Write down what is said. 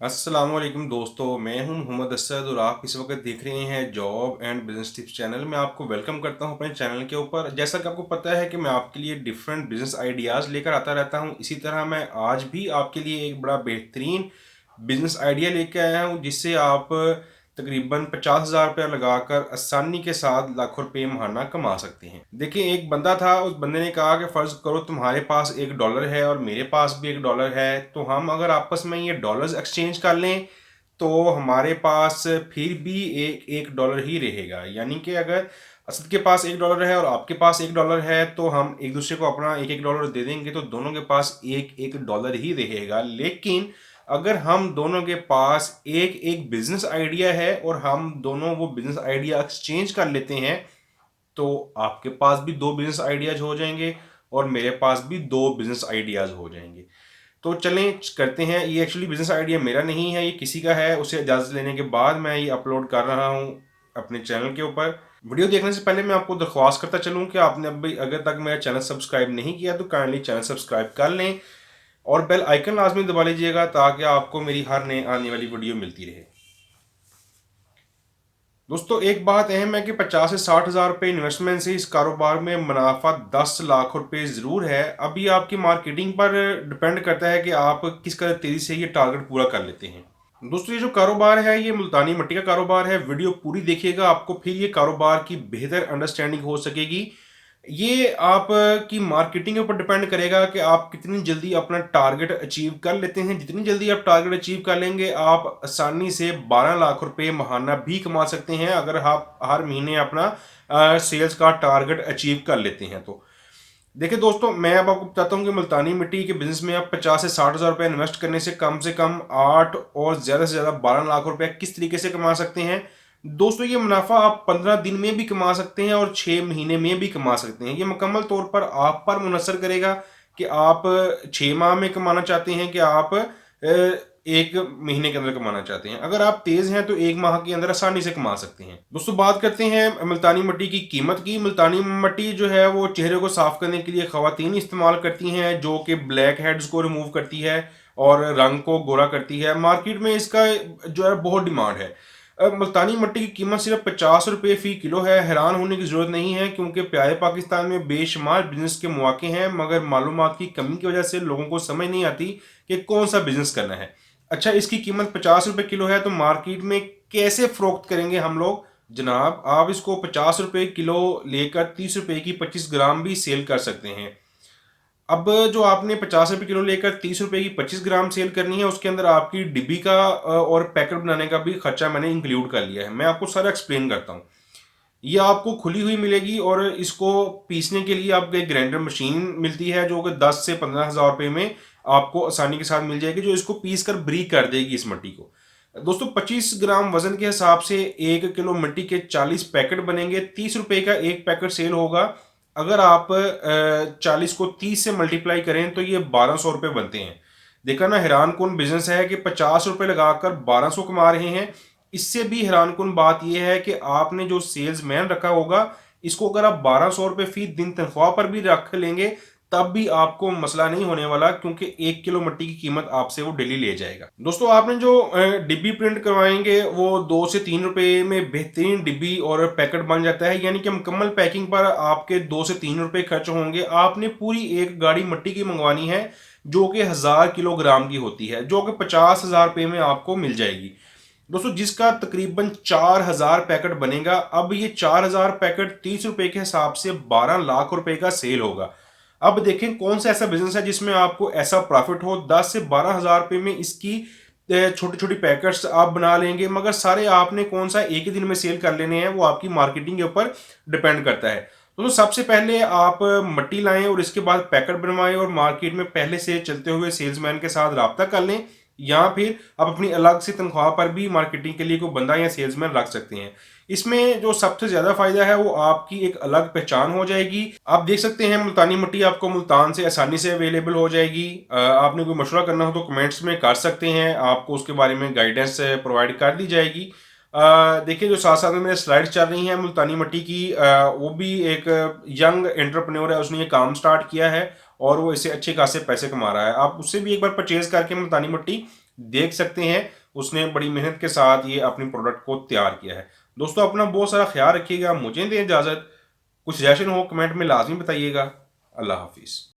अस्सलामुअलैकुम दोस्तों, मैं हूं मोहम्मद असद और आप इस वक्त देख रहे हैं job and business tips channel. मैं आपको वेलकम करता हूं अपने चैनल के ऊपर। जैसा कि आपको पता है कि मैं आपके लिए डिफरेंट बिजनेस आइडियाज़ लेकर आता रहता हूं, इसी तरह मैं आज भी आपके लिए एक बड़ा बेहतरीन बिजनेस आइडिया लेके आया हूं जिससे आप तकरीबन 50,000 रुपया लगाकर आसानी के साथ लाखों रुपये महाना कमा सकते हैं। देखिए, एक बंदा था, उस बंदे ने कहा कि फ़र्ज़ करो तुम्हारे पास $1 है और मेरे पास भी $1 है, तो हम अगर आपस में ये डॉलर्स एक्सचेंज कर लें तो हमारे पास फिर भी एक $1 ही रहेगा। यानी कि अगर असद के पास $1 है और आपके पास $1 है तो हम एक दूसरे को अपना एक एक डॉलर दे देंगे, तो दोनों के पास एक एक डॉलर ही रहेगा। लेकिन अगर हम दोनों के पास एक एक बिजनेस आइडिया है और हम दोनों वो बिजनेस आइडिया एक्सचेंज कर लेते हैं, तो आपके पास भी दो बिजनेस आइडियाज हो जाएंगे और मेरे पास भी दो बिजनेस आइडियाज हो जाएंगे। तो चलें करते हैं। ये एक्चुअली बिजनेस आइडिया मेरा नहीं है, ये किसी का है, उसे इजाज़त लेने के बाद मैं ये अपलोड कर रहा हूँ अपने चैनल के ऊपर। वीडियो देखने से पहले मैं आपको दरख्वास्त करता चलूँ कि आपने अभी अगर तक मेरा चैनल सब्सक्राइब नहीं किया तो काइंडली चैनल सब्सक्राइब कर लें और बेल आइकन लाजमी दबा लीजिएगा ताकि आपको मेरी हर नए आने वाली वीडियो मिलती रहे। दोस्तों, एक बात अहम है कि 50 से 60,000 रुपये इन्वेस्टमेंट से इस कारोबार में मुनाफा 10 लाख रुपए ज़रूर है। अभी आपकी मार्केटिंग पर डिपेंड करता है कि आप किस कदर तेज़ी से ये टारगेट पूरा कर लेते हैं। दोस्तों, ये जो कारोबार है ये मुल्तानी मिट्टी का कारोबार है। वीडियो पूरी देखिएगा, आपको फिर ये कारोबार की बेहतर अंडरस्टैंडिंग हो सकेगी। ये आप की मार्केटिंग के ऊपर डिपेंड करेगा कि आप कितनी जल्दी अपना टारगेट अचीव कर लेते हैं। जितनी जल्दी आप टारगेट अचीव कर लेंगे, आप आसानी से 12 लाख रुपए महाना भी कमा सकते हैं अगर आप हर महीने अपना सेल्स का टारगेट अचीव कर लेते हैं। तो देखिए दोस्तों, मैं अब आपको बताता हूँ कि मुल्तानी मिट्टी के बिजनेस में आप 50 से 60 हज़ार रुपये इन्वेस्ट करने से कम 8 और ज़्यादा से ज़्यादा 12 लाख रुपए किस तरीके से कमा सकते हैं। दोस्तों, ये मुनाफा आप 15 दिन में भी कमा सकते हैं और 6 महीने में भी कमा सकते हैं। ये मुकम्मल तौर पर आप पर मुनसर करेगा कि आप 6 माह में कमाना चाहते हैं कि आप 1 महीने के अंदर कमाना चाहते हैं। अगर आप तेज हैं तो 1 माह के अंदर आसानी से कमा सकते हैं। दोस्तों, बात करते हैं मुल्तानी मिट्टी की कीमत की। मुल्तानी मिट्टी जो है वो चेहरे को साफ करने के लिए खवातीन इस्तेमाल करती हैं, जो कि ब्लैक हेड्स को रिमूव करती है और रंग को गोरा करती है। मार्केट में इसका जो है बहुत डिमांड है। मुल्तानी मिट्टी की कीमत सिर्फ 50 रुपये फी किलो है। हैरान होने की ज़रूरत नहीं है क्योंकि प्यारे पाकिस्तान में बेशुमार बिजनेस के मौके हैं, मगर मालूमात की कमी की वजह से लोगों को समझ नहीं आती कि कौन सा बिजनेस करना है। अच्छा, इसकी कीमत 50 रुपये किलो है तो मार्केट में कैसे फ़रोख्त करेंगे हम लोग? जनाब, आप इसको 50 रुपये किलो लेकर 30 रुपये की 25 ग्राम भी सेल कर सकते हैं। अब जो आपने 50 रुपये किलो लेकर 30 रुपये की 25 ग्राम सेल करनी है, उसके अंदर आपकी डिब्बी का और पैकेट बनाने का भी खर्चा मैंने इंक्लूड कर लिया है। मैं आपको सारा एक्सप्लेन करता हूँ। ये आपको खुली हुई मिलेगी और इसको पीसने के लिए आपको एक ग्राइंडर मशीन मिलती है जो कि 10 से 15 हज़ार रुपये में आपको आसानी के साथ मिल जाएगी, जो इसको पीस कर ब्रीक कर देगी इस मिट्टी को। दोस्तों, 25 ग्राम वजन के हिसाब से 1 किलो मिट्टी के 40 पैकेट बनेंगे। 30 रुपये का एक पैकेट सेल होगा। अगर आप 40 को 30 से मल्टीप्लाई करें तो ये 1200 रुपये बनते हैं। देखा ना, हैरान कौन बिजनेस है कि 50 रुपये लगाकर 1200 कमा रहे हैं। इससे भी हैरान कुन बात यह है कि आपने जो सेल्स मैन रखा होगा, इसको अगर आप 1200 रुपये फी दिन तनख्वाह पर भी रख लेंगे तब भी आपको मसला नहीं होने वाला, क्योंकि 1 किलो मिट्टी की कीमत आपसे वो डेली ले जाएगा। दोस्तों, आपने जो डिब्बी प्रिंट करवाएंगे वो 2 से 3 रुपए में बेहतरीन डिब्बी और पैकेट बन जाता है। यानी कि मुकम्मल पैकिंग पर आपके 2 से 3 रुपए खर्च होंगे। आपने पूरी एक गाड़ी मिट्टी की मंगवानी है जो कि 1000 किलोग्राम की होती है, जो कि 50,000 रुपये में आपको मिल जाएगी। दोस्तों, जिसका तकरीबन 4000 पैकेट बनेगा। अब ये 4000 पैकेट 30 रुपए के हिसाब से 12 लाख रुपए का सेल होगा। अब देखें कौन सा ऐसा बिजनेस है जिसमें आपको ऐसा प्रॉफिट हो। 10 से 12 हज़ार रुपए में इसकी छोटी छोटी पैकेट्स आप बना लेंगे, मगर सारे आपने कौन सा एक ही दिन में सेल कर लेने हैं वो आपकी मार्केटिंग के ऊपर डिपेंड करता है। तो सबसे पहले आप मिट्टी लाएं और इसके बाद पैकेट बनवाएं और मार्केट में पहले से चलते हुए सेल्समैन के साथ रब्ता कर लें, या फिर आप अपनी अलग से तनख्वाह पर भी मार्केटिंग के लिए कोई बंदा या सेल्समैन रख सकते हैं। इसमें जो सबसे ज़्यादा फायदा है वो आपकी एक अलग पहचान हो जाएगी। आप देख सकते हैं मुल्तानी मिट्टी आपको मुल्तान से आसानी से अवेलेबल हो जाएगी। आपने कोई मशवरा करना हो तो कमेंट्स में कर सकते हैं, आपको उसके बारे में गाइडेंस प्रोवाइड कर दी जाएगी। देखिए, जो साथ साथ में मेरे स्लाइड्स चल रही हैं मुल्तानी मिट्टी की, वो भी एक यंग एंटरप्रेन्योर है, उसने ये काम स्टार्ट किया है और वो इससे अच्छे खासे पैसे कमा रहा है। आप उससे भी एक बार परचेज करके मुल्तानी मिट्टी देख सकते हैं उसने बड़ी मेहनत के साथ ये अपनी प्रोडक्ट को तैयार किया है। दोस्तों अपना बहुत सारा ख्याल रखिएगा, मुझे दें इजाज़त। कुछ सजेशन हो कमेंट में लाजमी बताइएगा। अल्लाह हाफिज़।